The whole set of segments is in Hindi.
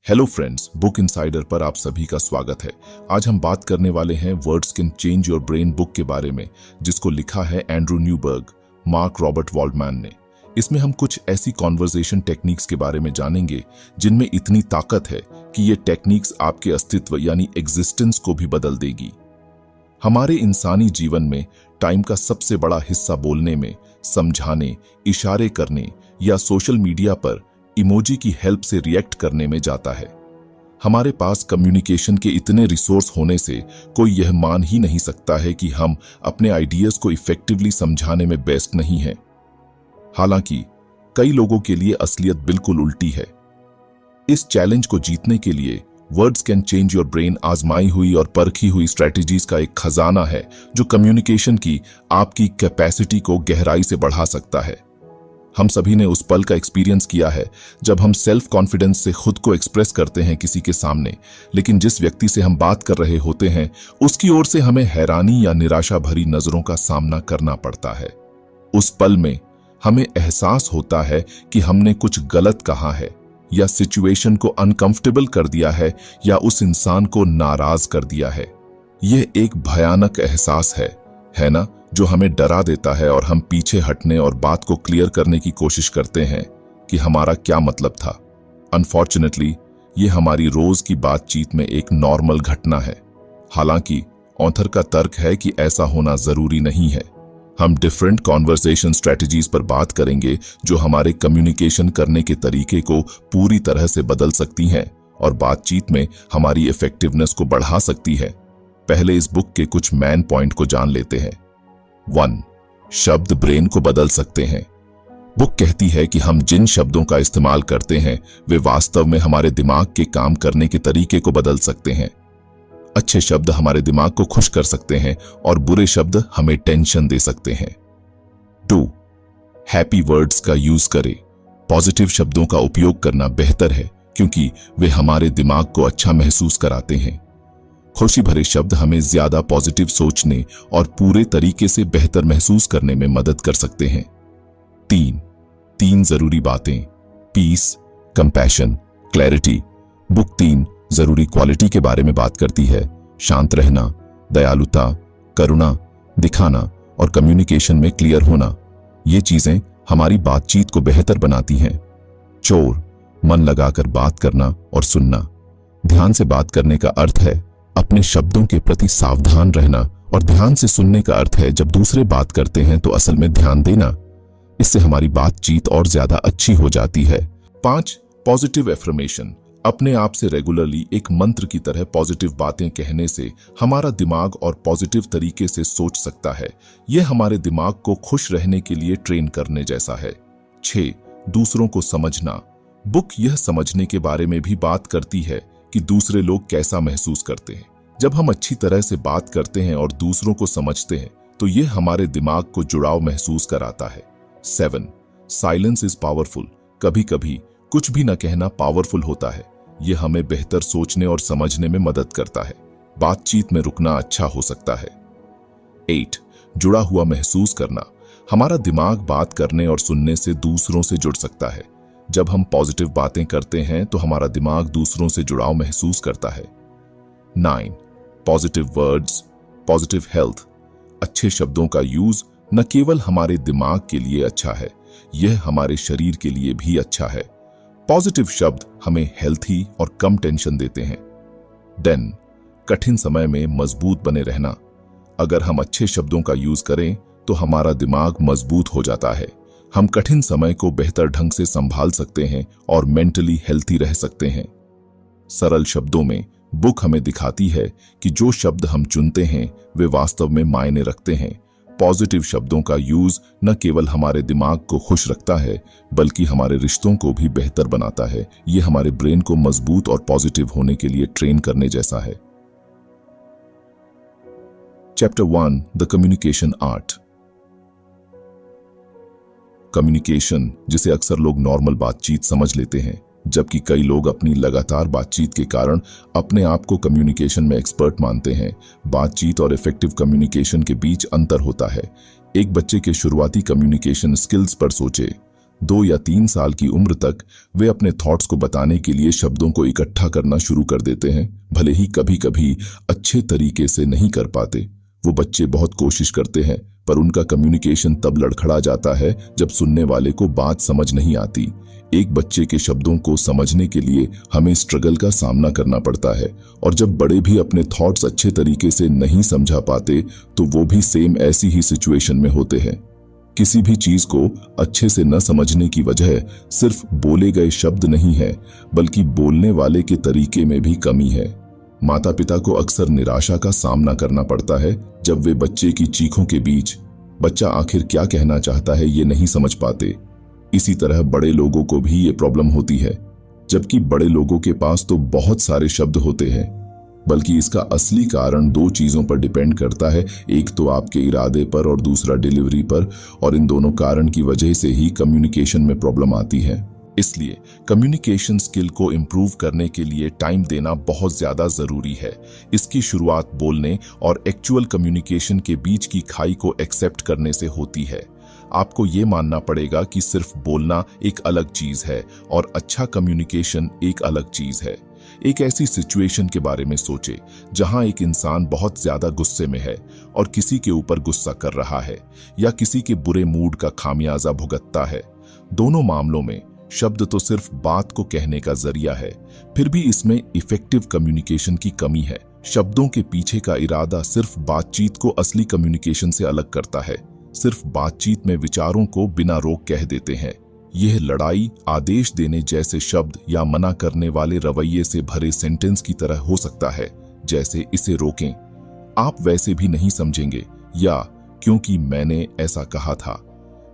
हेलो फ्रेंड्स, बुक इनसाइडर पर आप सभी का स्वागत है। आज हम बात करने वाले हैं words can change your brain book के बारे में, जिसको लिखा है एंड्रू न्यूबर्ग, मार्क रॉबर्ट वॉल्डमैन ने। इसमें हम कुछ ऐसी कॉन्वर्सेशन टेक्निक्स के बारे में जानेंगे जिनमें इतनी ताकत है कि ये टेक्निक्स आपके अस्तित्व यानी एग्जिस्टेंस को भी बदल देगी। हमारे इंसानी जीवन में टाइम का सबसे बड़ा हिस्सा बोलने में, समझाने, इशारे करने या सोशल मीडिया पर इमोजी की हेल्प से रिएक्ट करने में जाता है। हमारे पास कम्युनिकेशन के इतने रिसोर्स होने से कोई यह मान ही नहीं सकता है कि हम अपने आइडियाज को इफेक्टिवली समझाने में बेस्ट नहीं हैं। हालांकि कई लोगों के लिए असलियत बिल्कुल उल्टी है। इस चैलेंज को जीतने के लिए words can change your brain आजमाई हुई और परखी हुई स्ट्रेटेजीज का एक खजाना है जो कम्युनिकेशन की आपकी कैपेसिटी को गहराई से बढ़ा सकता है। हम सभी ने उस पल का एक्सपीरियंस किया है जब हम सेल्फ कॉन्फिडेंस से खुद को एक्सप्रेस करते हैं किसी के सामने, लेकिन जिस व्यक्ति से हम बात कर रहे होते हैं उसकी ओर से हमें हैरानी या निराशा भरी नजरों का सामना करना पड़ता है। उस पल में हमें एहसास होता है कि हमने कुछ गलत कहा है या सिचुएशन को अनकंफर्टेबल कर दिया है या उस इंसान को नाराज कर दिया है। यह एक भयानक एहसास है ना, जो हमें डरा देता है और हम पीछे हटने और बात को क्लियर करने की कोशिश करते हैं कि हमारा क्या मतलब था। अनफॉर्चुनेटली ये हमारी रोज की बातचीत में एक नॉर्मल घटना है। हालांकि ऑथर का तर्क है कि ऐसा होना जरूरी नहीं है। हम डिफरेंट कॉन्वर्सेशन स्ट्रेटजीज पर बात करेंगे जो हमारे कम्युनिकेशन करने के तरीके को पूरी तरह से बदल सकती हैं और बातचीत में हमारी इफेक्टिवनेस को बढ़ा सकती है। पहले इस बुक के कुछ मेन पॉइंट को जान लेते हैं। 1. शब्द ब्रेन को बदल सकते हैं। बुक कहती है कि हम जिन शब्दों का इस्तेमाल करते हैं वे वास्तव में हमारे दिमाग के काम करने के तरीके को बदल सकते हैं। अच्छे शब्द हमारे दिमाग को खुश कर सकते हैं और बुरे शब्द हमें टेंशन दे सकते हैं। 2. हैप्पी वर्ड्स का यूज करें। पॉजिटिव शब्दों का उपयोग करना बेहतर है क्योंकि वे हमारे दिमाग को अच्छा महसूस कराते हैं। खुशी भरे शब्द हमें ज्यादा पॉजिटिव सोचने और पूरे तरीके से बेहतर महसूस करने में मदद कर सकते हैं। 3 जरूरी बातें, पीस, कंपैशन, क्लैरिटी। बुक 3 जरूरी क्वालिटी के बारे में बात करती है। शांत रहना, दयालुता, करुणा दिखाना और कम्युनिकेशन में क्लियर होना। ये चीजें हमारी बातचीत को बेहतर बनाती हैं। 4 मन लगाकर बात करना और सुनना। ध्यान से बात करने का अर्थ है अपने शब्दों के प्रति सावधान रहना और ध्यान से सुनने का अर्थ है जब दूसरे बात करते हैं तो असल में ध्यान देना। इससे हमारी बातचीत और ज्यादा अच्छी हो जाती है। 5 पॉजिटिव एफर्मेशन। अपने आप से रेगुलरली एक मंत्र की तरह पॉजिटिव बातें कहने से हमारा दिमाग और पॉजिटिव तरीके से सोच सकता है। यह हमारे दिमाग को खुश रहने के लिए ट्रेन करने जैसा है। 6 दूसरों को समझना। बुक यह समझने के बारे में भी बात करती है कि दूसरे लोग कैसा महसूस करते हैं। जब हम अच्छी तरह से बात करते हैं और दूसरों को समझते हैं तो यह हमारे दिमाग को जुड़ाव महसूस कराता है। 7 साइलेंस इज पावरफुल। कभी कभी कुछ भी न कहना पावरफुल होता है। यह हमें बेहतर सोचने और समझने में मदद करता है। बातचीत में रुकना अच्छा हो सकता है। 8 जुड़ा हुआ महसूस करना। हमारा दिमाग बात करने और सुनने से दूसरों से जुड़ सकता है। जब हम पॉजिटिव बातें करते हैं तो हमारा दिमाग दूसरों से जुड़ाव महसूस करता है। 9 पॉजिटिव वर्ड्स, पॉजिटिव हेल्थ। अच्छे शब्दों का यूज न केवल हमारे दिमाग के लिए अच्छा है, यह हमारे शरीर के लिए भी अच्छा है। पॉजिटिव शब्द हमें हेल्थी और कम टेंशन देते हैं। 10 कठिन समय में मजबूत बने रहना। अगर हम अच्छे शब्दों का यूज करें तो हमारा दिमाग मजबूत हो जाता है। हम कठिन समय को बेहतर ढंग से संभाल सकते हैं और मेंटली हेल्थी रह सकते हैं। सरल शब्दों में बुक हमें दिखाती है कि जो शब्द हम चुनते हैं वे वास्तव में मायने रखते हैं। पॉजिटिव शब्दों का यूज न केवल हमारे दिमाग को खुश रखता है बल्कि हमारे रिश्तों को भी बेहतर बनाता है। ये हमारे ब्रेन को मजबूत और पॉजिटिव होने के लिए ट्रेन करने जैसा है। Chapter 1 the communication art. Communication, जिसे अक्सर लोग नॉर्मल बातचीत समझ लेते हैं, जबकि कई लोग अपनी लगातार बातचीत के कारण अपने आप को कम्युनिकेशन में एक्सपर्ट मानते हैं। बातचीत और इफेक्टिव कम्युनिकेशन के बीच अंतर होता है। एक बच्चे के शुरुआती कम्युनिकेशन स्किल्स पर सोचे। 2 या 3 साल की उम्र तक वे अपने थॉट्स को बताने के लिए शब्दों को इकट्ठा करना शुरू कर देते हैं, भले ही कभी-कभी अच्छे तरीके से नहीं कर पाते। वो बच्चे बहुत कोशिश करते हैं, पर उनका कम्युनिकेशन तब लड़खड़ा जाता है जब सुनने वाले को बात समझ नहीं आती। एक बच्चे के शब्दों को समझने के लिए हमें स्ट्रगल का सामना करना पड़ता है, और जब बड़े भी अपने थॉट्स अच्छे तरीके से नहीं समझा पाते तो वो भी सेम ऐसी ही सिचुएशन में होते हैं। किसी भी चीज को अच्छे से न समझने की वजह सिर्फ बोले गए शब्द नहीं है, बल्कि बोलने वाले के तरीके में भी कमी है। माता पिता को अक्सर निराशा का सामना करना पड़ता है जब वे बच्चे की चीखों के बीच बच्चा आखिर क्या कहना चाहता है ये नहीं समझ पाते। इसी तरह बड़े लोगों को भी ये प्रॉब्लम होती है, जबकि बड़े लोगों के पास तो बहुत सारे शब्द होते हैं। बल्कि इसका असली कारण 2 चीजों पर डिपेंड करता है, एक तो आपके इरादे पर और दूसरा डिलीवरी पर, और इन दोनों कारण की वजह से ही कम्युनिकेशन में प्रॉब्लम आती है। इसलिए कम्युनिकेशन स्किल को इम्प्रूव करने के लिए टाइम देना बहुत ज्यादा जरूरी है। इसकी शुरुआत बोलने और एक्चुअल कम्युनिकेशन के बीच की खाई को एक्सेप्ट करने से होती है। आपको ये मानना पड़ेगा कि सिर्फ बोलना एक अलग चीज है और अच्छा कम्युनिकेशन एक अलग चीज है। एक ऐसी सिचुएशन के बारे में सोचे जहां एक इंसान बहुत ज्यादा गुस्से में है और किसी के ऊपर गुस्सा कर रहा है, या किसी के बुरे मूड का खामियाजा भुगतता है। दोनों मामलों में शब्द तो सिर्फ बात को कहने का जरिया है, फिर भी इसमें इफेक्टिव कम्युनिकेशन की कमी है। शब्दों के पीछे का इरादा सिर्फ बातचीत को असली कम्युनिकेशन से अलग करता है। सिर्फ बातचीत में विचारों को बिना रोक कह देते हैं। यह लड़ाई, आदेश देने जैसे शब्द या मना करने वाले रवैये से भरे सेंटेंस की तरह हो सकता है, जैसे इसे रोकें, आप वैसे भी नहीं समझेंगे, या क्योंकि मैंने ऐसा कहा था।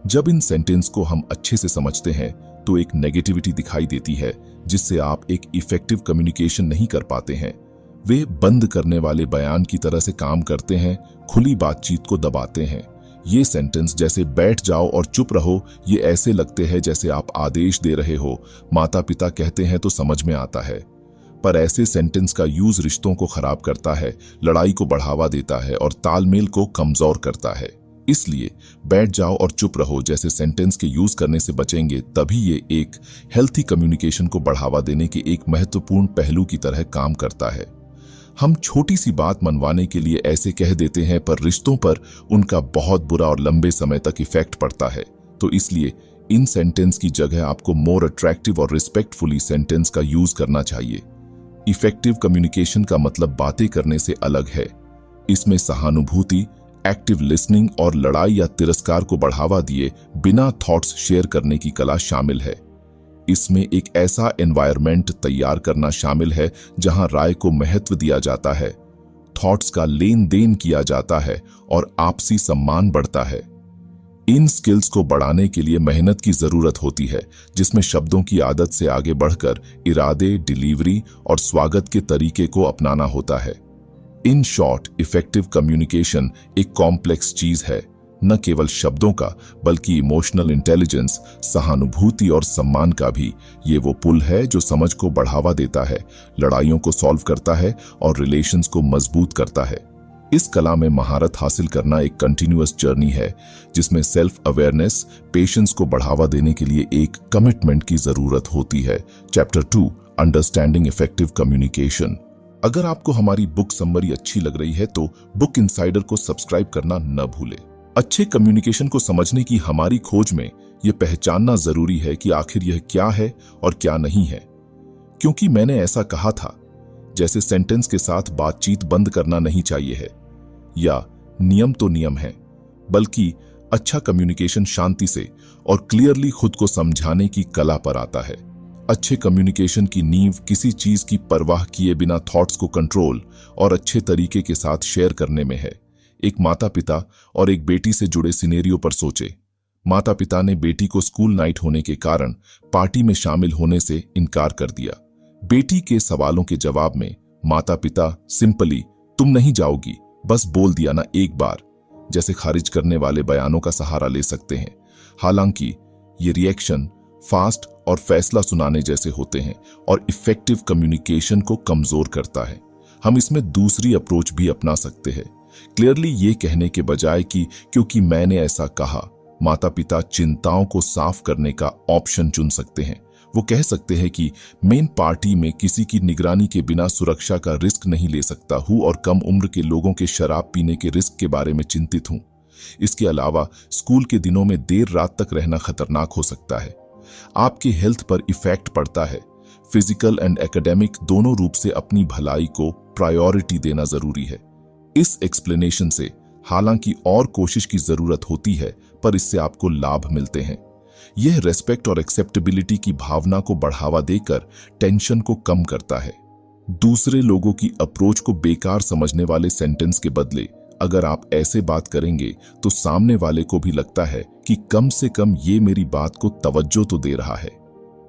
जब इन सेंटेंस को हम अच्छे से समझते हैं तो एक नेगेटिविटी दिखाई देती है जिससे आप एक इफेक्टिव कम्युनिकेशन नहीं कर पाते हैं। वे बंद करने वाले बयान की तरह से काम करते हैं, खुली बातचीत को दबाते हैं। ये सेंटेंस जैसे बैठ जाओ और चुप रहो, ये ऐसे लगते हैं जैसे आप आदेश दे रहे हो। माता पिता कहते हैं तो समझ में आता है, पर ऐसे सेंटेंस का यूज रिश्तों को खराब करता है, लड़ाई को बढ़ावा देता है और तालमेल को कमजोर करता है। इसलिए बैठ जाओ और चुप रहो जैसे सेंटेंस के यूज करने से बचेंगे, तभी ये एक हेल्थी कम्युनिकेशन को बढ़ावा देने के एक महत्वपूर्ण पहलू की तरह काम करता है। हम छोटी सी बात मनवाने के लिए ऐसे कह देते हैं, पर रिश्तों पर उनका बहुत बुरा और लंबे समय तक इफेक्ट पड़ता है। तो इसलिए इन सेंटेंस की जगह आपको मोर अट्रैक्टिव और रिस्पेक्टफुली सेंटेंस का यूज करना चाहिए। इफेक्टिव कम्युनिकेशन का मतलब बातें करने से अलग है। इसमें सहानुभूति, एक्टिव लिसनिंग और लड़ाई या तिरस्कार को बढ़ावा दिए बिना थॉट्स शेयर करने की कला शामिल है। इसमें एक ऐसा एनवायरनमेंट तैयार करना शामिल है जहां राय को महत्व दिया जाता है, थॉट्स का लेन देन किया जाता है और आपसी सम्मान बढ़ता है। इन स्किल्स को बढ़ाने के लिए मेहनत की जरूरत होती है, जिसमें शब्दों की आदत से आगे बढ़कर इरादे, डिलीवरी और स्वागत के तरीके को अपनाना होता है। इन शॉर्ट, इफेक्टिव कम्युनिकेशन एक कॉम्प्लेक्स चीज है, न केवल शब्दों का बल्कि इमोशनल इंटेलिजेंस, सहानुभूति और सम्मान का भी। ये वो पुल है जो समझ को बढ़ावा देता है, लड़ाइयों को सॉल्व करता है और रिलेशंस को मजबूत करता है। इस कला में महारत हासिल करना एक कंटिन्यूअस जर्नी है, जिसमें सेल्फ अवेयरनेस, पेशेंस को बढ़ावा देने के लिए एक कमिटमेंट की जरूरत होती है। Chapter 2, understanding effective communication. अगर आपको हमारी बुक समरी अच्छी लग रही है तो बुक इनसाइडर को सब्सक्राइब करना न भूलें। अच्छे कम्युनिकेशन को समझने की हमारी खोज में यह पहचानना जरूरी है कि आखिर यह क्या है और क्या नहीं है। क्योंकि मैंने ऐसा कहा था, जैसे सेंटेंस के साथ बातचीत बंद करना नहीं चाहिए है, या नियम तो नियम है, बल्कि अच्छा कम्युनिकेशन शांति से और क्लियरली खुद को समझाने की कला पर आता है। अच्छे कम्युनिकेशन की नींव किसी चीज की परवाह किए बिना थॉट्स को कंट्रोल और अच्छे तरीके के साथ शेयर करने में है। एक माता पिता और एक बेटी से जुड़े सिनेरियो पर सोचे। माता पिता ने बेटी को स्कूल नाइट होने के कारण पार्टी में शामिल होने से इनकार कर दिया। बेटी के सवालों के जवाब में माता पिता सिंपली तुम नहीं जाओगी, बस बोल दिया ना एक बार, जैसे खारिज करने वाले बयानों का सहारा ले सकते हैं। हालांकि ये रिएक्शन फास्ट और फैसला सुनाने जैसे होते हैं और इफेक्टिव कम्युनिकेशन को कमजोर करता है। हम इसमें दूसरी अप्रोच भी अपना सकते हैं, क्लियरली ये कहने के बजाय कि क्योंकि मैंने ऐसा कहा, माता पिता चिंताओं को साफ करने का ऑप्शन चुन सकते हैं। वो कह सकते हैं कि मेन पार्टी में किसी की निगरानी के बिना सुरक्षा का रिस्क नहीं ले सकता हूं और कम उम्र के लोगों के शराब पीने के रिस्क के बारे में चिंतित हूं। इसके अलावा स्कूल के दिनों में देर रात तक रहना खतरनाक हो सकता है। आपके हेल्थ पर इफेक्ट पड़ता है। फिजिकल एंड एकेडमिक दोनों रूप से अपनी भलाई को प्रायोरिटी देना जरूरी है। इस एक्सप्लेनेशन से हालांकि और कोशिश की जरूरत होती है, पर इससे आपको लाभ मिलते हैं। यह रेस्पेक्ट और एक्सेप्टेबिलिटी की भावना को बढ़ावा देकर टेंशन को कम करता है। दूसरे लोगों की अप्रोच को बेकार समझने वाले सेंटेंस के बदले अगर आप ऐसे बात करेंगे तो सामने वाले को भी लगता है कि कम से कम ये मेरी बात को तवज्जो तो दे रहा है।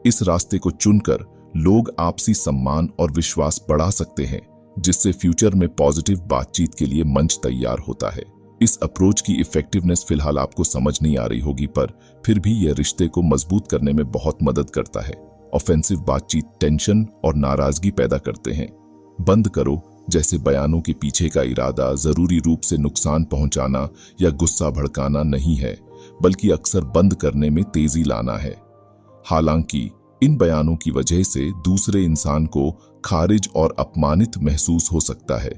इस रास्ते को चुनकर लोग आपसी सम्मान और विश्वास बढ़ा सकते हैं, जिससे फ्यूचर में पॉजिटिव बातचीत के लिए मंच तैयार होता है। इस अप्रोच की इफेक्टिवनेस फिलहाल आपको समझ नहीं आ रही होगी, पर फिर भी यह रिश्ते को मजबूत करने में बहुत मदद करता है। ऑफेंसिव बातचीत टेंशन और नाराजगी पैदा करते हैं। बंद करो जैसे बयानों के पीछे का इरादा जरूरी रूप से नुकसान पहुंचाना या गुस्सा भड़काना नहीं है, बल्कि अक्सर बंद करने में तेजी लाना है। हालांकि इन बयानों की वजह से दूसरे इंसान को खारिज और अपमानित महसूस हो सकता है।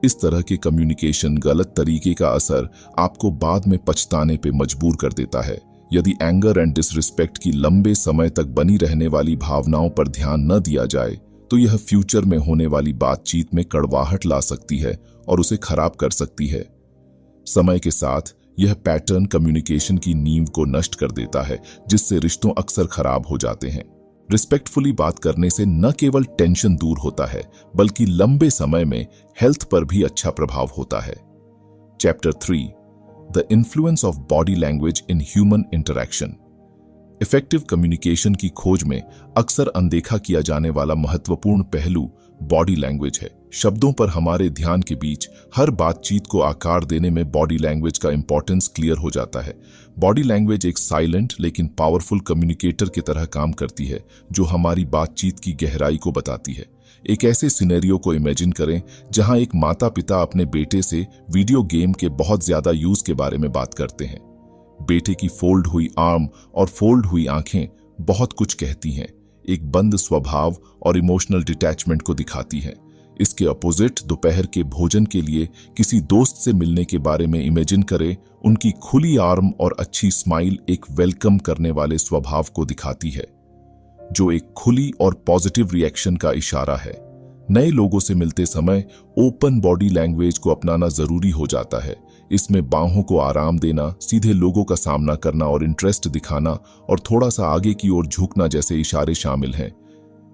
इस तरह के कम्युनिकेशन गलत तरीके का असर आपको बाद में पछताने पे मजबूर कर देता है। यदि एंगर एंड डिसरिस्पेक्ट की लंबे समय तक बनी रहने वाली भावनाओं पर ध्यान न दिया जाए तो यह फ्यूचर में होने वाली बातचीत में कड़वाहट ला सकती है और उसे खराब कर सकती है। समय के साथ यह पैटर्न कम्युनिकेशन की नींव को नष्ट कर देता है, जिससे रिश्तों अक्सर खराब हो जाते हैं। रिस्पेक्टफुली बात करने से न केवल टेंशन दूर होता है, बल्कि लंबे समय में हेल्थ पर भी अच्छा प्रभाव होता है। Chapter 3 the influence of body language in human interaction. Effective communication की खोज में अक्सर अनदेखा किया जाने वाला महत्वपूर्ण पहलू बॉडी लैंग्वेज है। शब्दों पर हमारे ध्यान के बीच हर बातचीत को आकार देने में बॉडी लैंग्वेज का इंपॉर्टेंस क्लियर हो जाता है। बॉडी लैंग्वेज एक साइलेंट लेकिन पावरफुल कम्युनिकेटर की तरह काम करती है, जो हमारी बातचीत की गहराई को बताती है। एक ऐसे सिनेरियो को इमेजिन करें जहां एक माता पिता अपने बेटे से वीडियो गेम के बहुत ज्यादा यूज के बारे में बात करते हैं। बेटे की फोल्ड हुई आर्म और फोल्ड हुई आंखें बहुत कुछ कहती हैं, एक बंद स्वभाव और इमोशनल डिटैचमेंट को दिखाती हैं। इसके अपोजिट दोपहर के भोजन के लिए किसी दोस्त से मिलने के बारे में इमेजिन करें। उनकी खुली आर्म और अच्छी स्माइल एक वेलकम करने वाले स्वभाव को दिखाती है, जो एक खुली और पॉजिटिव रिएक्शन का इशारा है। नए लोगों से मिलते समय ओपन बॉडी लैंग्वेज को अपनाना जरूरी हो जाता है। इसमें बाहों को आराम देना, सीधे लोगों का सामना करना और इंटरेस्ट दिखाना और थोड़ा सा आगे की ओर झुकना जैसे इशारे शामिल हैं।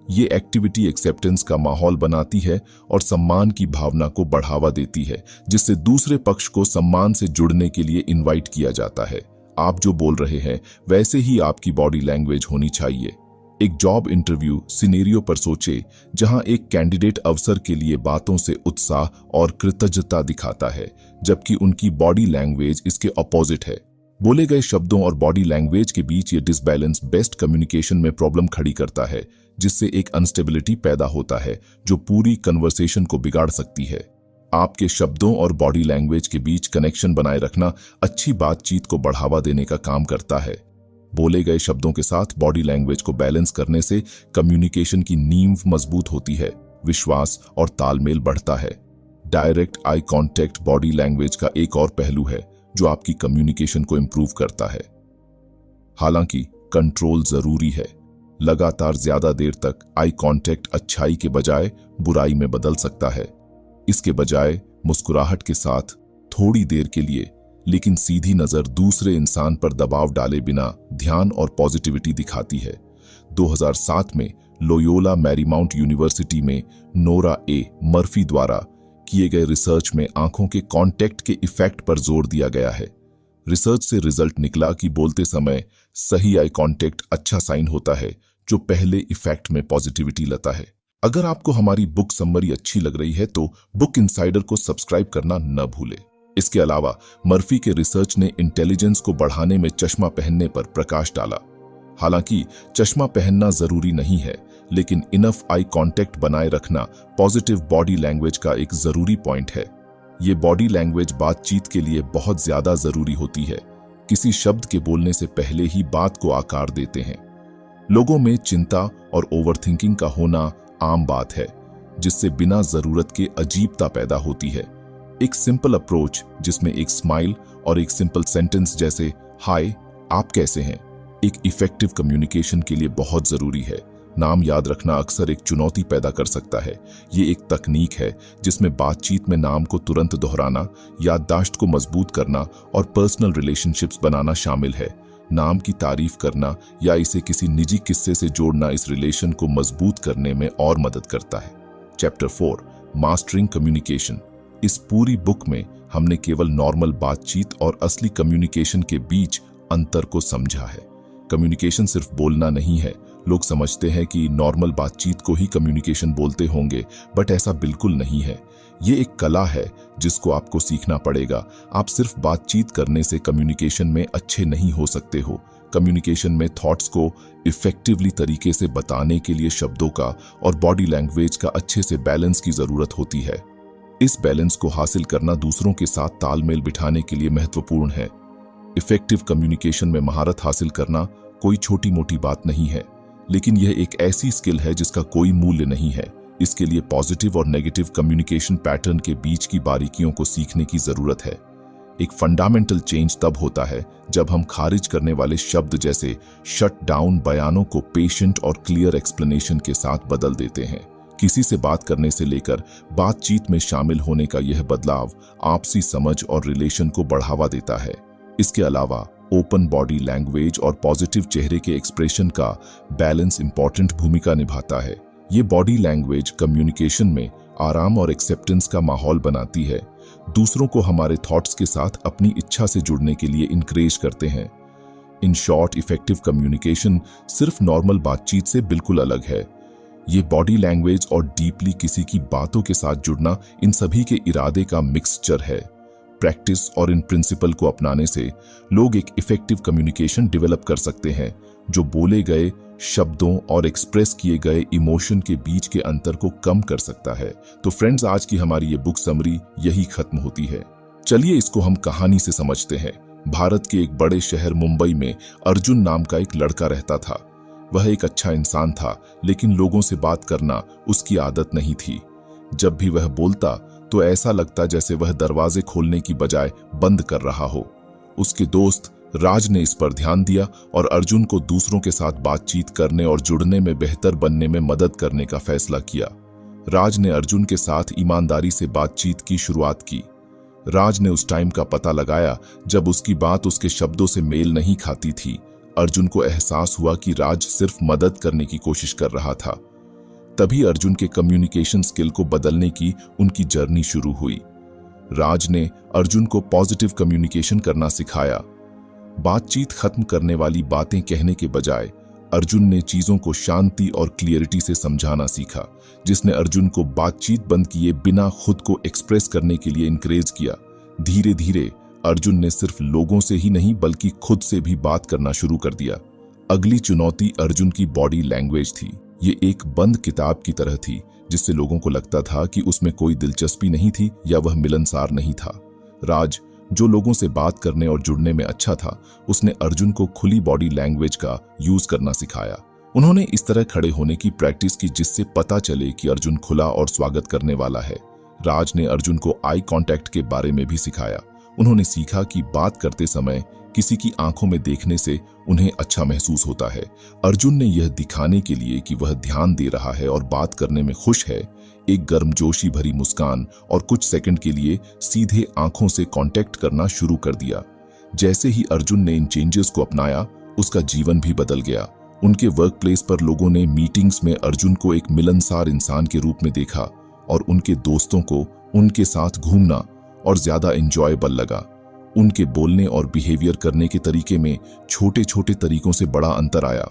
ये एक्टिविटी एक्सेप्टेंस का माहौल बनाती है और सम्मान की भावना को बढ़ावा देती है, जिससे दूसरे पक्ष को सम्मान से जुड़ने के लिए इनवाइट किया जाता है। आप जो बोल रहे हैं वैसे ही आपकी बॉडी लैंग्वेज होनी चाहिए। एक जॉब इंटरव्यू सिनेरियो पर सोचे जहां एक कैंडिडेट अवसर के लिए बातों से उत्साह और कृतज्ञता दिखाता है, जबकि उनकी बॉडी लैंग्वेज इसके ऑपोजिट है। बोले गए शब्दों और बॉडी लैंग्वेज के बीच ये डिसबैलेंस बेस्ट कम्युनिकेशन में प्रॉब्लम खड़ी करता है, जिससे एक अनस्टेबिलिटी पैदा होता है जो पूरी कन्वर्सेशन को बिगाड़ सकती है। आपके शब्दों और बॉडी लैंग्वेज के बीच कनेक्शन बनाए रखना अच्छी बातचीत को बढ़ावा देने का काम करता है। बोले गए शब्दों के साथ बॉडी लैंग्वेज को बैलेंस करने से कम्युनिकेशन की नींव मजबूत होती है, विश्वास और तालमेल बढ़ता है। Direct eye contact body language का एक और पहलू है जो आपकी कम्युनिकेशन को इंप्रूव करता है। हालांकि कंट्रोल जरूरी है। लगातार ज्यादा देर तक आई कांटेक्ट अच्छाई के बजाय बुराई में बदल सकता है। इसके बजाय मुस्कुराहट के साथ थोड़ी देर के लिए लेकिन सीधी नजर दूसरे इंसान पर दबाव डाले बिना ध्यान और पॉजिटिविटी दिखाती है। 2007 में लोयोला मैरीमाउंट यूनिवर्सिटी में नोरा ए मर्फी द्वारा किए गए रिसर्च में आंखों के कांटेक्ट के इफेक्ट पर जोर दिया गया है। रिसर्च से रिजल्ट निकला कि बोलते समय सही आई कांटेक्ट अच्छा साइन होता है, जो पहले इफेक्ट में पॉजिटिविटी लाता है। अगर आपको हमारी बुक समरी अच्छी लग रही है तो बुक इनसाइडर को सब्सक्राइब करना न भूलें। इसके अलावा मर्फी के रिसर्च ने इंटेलिजेंस को बढ़ाने में चश्मा पहनने पर प्रकाश डाला। हालांकि चश्मा पहनना जरूरी नहीं है, लेकिन इनफ आई कांटेक्ट बनाए रखना पॉजिटिव बॉडी लैंग्वेज का एक जरूरी पॉइंट है। ये बॉडी लैंग्वेज बातचीत के लिए बहुत ज्यादा जरूरी होती है। किसी शब्द के बोलने से पहले ही बात को आकार देते हैं। लोगों में चिंता और ओवरथिंकिंग का होना आम बात है, जिससे बिना जरूरत के अजीबता पैदा होती है। एक सिंपल अप्रोच जिसमें एक स्माइल और एक सिंपल सेंटेंस जैसे हाय, आप कैसे हैं, एक इफेक्टिव कम्युनिकेशन के लिए बहुत जरूरी है। नाम याद रखना अक्सर एक चुनौती पैदा कर सकता है। ये एक तकनीक है जिसमें बातचीत में नाम को तुरंत दोहराना, याददाश्त को मजबूत करना और पर्सनल रिलेशनशिप्स बनाना शामिल है। नाम की तारीफ करना या इसे किसी निजी किस्से से जोड़ना इस रिलेशन को मजबूत करने में और मदद करता है। Chapter 4, mastering communication. इस पूरी बुक में हमने केवल नॉर्मल बातचीत और असली कम्युनिकेशन के बीच अंतर को समझा है। कम्युनिकेशन सिर्फ बोलना नहीं है। लोग समझते हैं कि नॉर्मल बातचीत को ही कम्युनिकेशन बोलते होंगे, बट ऐसा बिल्कुल नहीं है। ये एक कला है जिसको आपको सीखना पड़ेगा। आप सिर्फ बातचीत करने से कम्युनिकेशन में अच्छे नहीं हो सकते हो। कम्युनिकेशन में थॉट्स को इफेक्टिवली तरीके से बताने के लिए शब्दों का और बॉडी लैंग्वेज का अच्छे से बैलेंस की जरूरत होती है। इस बैलेंस को हासिल करना दूसरों के साथ तालमेल बिठाने के लिए महत्वपूर्ण है। इफेक्टिव कम्युनिकेशन में महारत हासिल करना कोई छोटी मोटी बात नहीं है, लेकिन यह एक ऐसी स्किल है जिसका कोई मूल्य नहीं है। इसके लिए पॉजिटिव और नेगेटिव कम्युनिकेशन पैटर्न के बीच की बारीकियों को सीखने की जरूरत है। एक फंडामेंटल चेंज तब होता है जब हम खारिज करने वाले शब्द जैसे शट डाउन बयानों को पेशेंट और क्लियर एक्सप्लेनेशन के साथ बदल देते हैं। किसी से बात करने से लेकर बातचीत में शामिल होने का यह बदलाव आपसी समझ और रिलेशन को बढ़ावा देता है। इसके अलावा ओपन बॉडी लैंग्वेज और पॉजिटिव चेहरे के एक्सप्रेशन का बैलेंस इंपॉर्टेंट भूमिका निभाता है। ये बॉडी लैंग्वेज कम्युनिकेशन में आराम और एक्सेप्टेंस का माहौल बनाती है, दूसरों को हमारे थॉट्स के साथ अपनी इच्छा से जुड़ने के लिए इनकरेज करते हैं। इन शॉर्ट, इफेक्टिव कम्युनिकेशन सिर्फ नॉर्मल बातचीत से बिल्कुल अलग है। ये बॉडी लैंग्वेज और डीपली किसी की बातों के साथ जुड़ना, इन सभी के इरादे का मिक्सचर है। प्रैक्टिस और इन प्रिंसिपल को अपनाने से लोग एक इफेक्टिव कम्युनिकेशन डेवलप कर सकते हैं, जो बोले गए शब्दों और एक्सप्रेस किए गए इमोशन के बीच के अंतर को कम कर सकता है। तो फ्रेंड्स, आज की हमारी ये बुक समरी यही खत्म होती है। चलिए इसको हम कहानी से समझते हैं। भारत के एक बड़े शहर मुंबई में अर्जुन नाम का एक लड़का रहता था। वह एक अच्छा इंसान था, लेकिन लोगों से बात करना उसकी आदत नहीं थी। जब भी वह बोलता तो ऐसा लगता जैसे वह दरवाजे खोलने की बजाय बंद कर रहा हो। उसके दोस्त राज ने इस पर ध्यान दिया और अर्जुन को दूसरों के साथ बातचीत करने और जुड़ने में बेहतर बनने में मदद करने का फैसला किया। राज ने अर्जुन के साथ ईमानदारी से बातचीत की शुरुआत की। राज ने उस टाइम का पता लगाया जब उसकी बात उसके शब्दों से मेल नहीं खाती थी। अर्जुन को एहसास हुआ कि राज सिर्फ मदद करने की कोशिश कर रहा था। तभी अर्जुन के कम्युनिकेशन स्किल को बदलने की उनकी जर्नी शुरू हुई। राज ने अर्जुन को पॉजिटिव कम्युनिकेशन करना सिखाया। बातचीत खत्म करने वाली बातें कहने के बजाय अर्जुन ने चीजों को शांति और क्लियरिटी से समझाना सीखा, जिसने अर्जुन को बातचीत बंद किए बिना खुद को एक्सप्रेस करने के लिए इनकरेज किया। धीरे धीरे अर्जुन ने सिर्फ लोगों से ही नहीं बल्कि खुद से भी बात करना शुरू कर दिया। अगली चुनौती अर्जुन की बॉडी लैंग्वेज थी। ये एक बंद किताब की तरह थी, जिससे लोगों को लगता था कि उसमें कोई दिलचस्पी नहीं थी या वह मिलनसार नहीं था। राज, जो लोगों से बात करने और जुड़ने में अच्छा था, उसने अर्जुन को खुली बॉडी लैंग्वेज का यूज करना सिखाया। उन्होंने इस तरह खड़े होने की प्रैक्टिस की जिससे पता चले कि अर्जुन खुला और स्वागत करने वाला है। राज ने अर्जुन को आई कांटेक्ट के बारे में भी सिखाया। उन्होंने सीखा कि बात करते समय किसी की आंखों में देखने से उन्हें अच्छा महसूस होता है। अर्जुन ने यह दिखाने के लिए कि वह ध्यान दे रहा है और बात करने में खुश है, एक गर्मजोशी भरी मुस्कान और कुछ सेकंड के लिए सीधे आंखों से कांटेक्ट करना शुरू कर दिया। जैसे ही अर्जुन ने इन चेंजेस को अपनाया, उसका जीवन भी बदल गया। उनके वर्क प्लेस पर लोगों ने मीटिंग्स में अर्जुन को एक मिलनसार इंसान के रूप में देखा और उनके दोस्तों को उनके साथ घूमना और ज्यादा एंजॉयबल लगा। उनके बोलने और बिहेवियर करने के तरीके में छोटे छोटे तरीकों से बड़ा अंतर आया।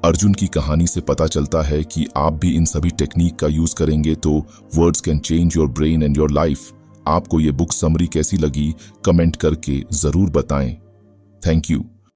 अर्जुन की कहानी से पता चलता है कि आप भी इन सभी टेक्निक का यूज करेंगे तो words can change your brain and your life. आपको ये बुक समरी कैसी लगी कमेंट करके जरूर बताएं। Thank you.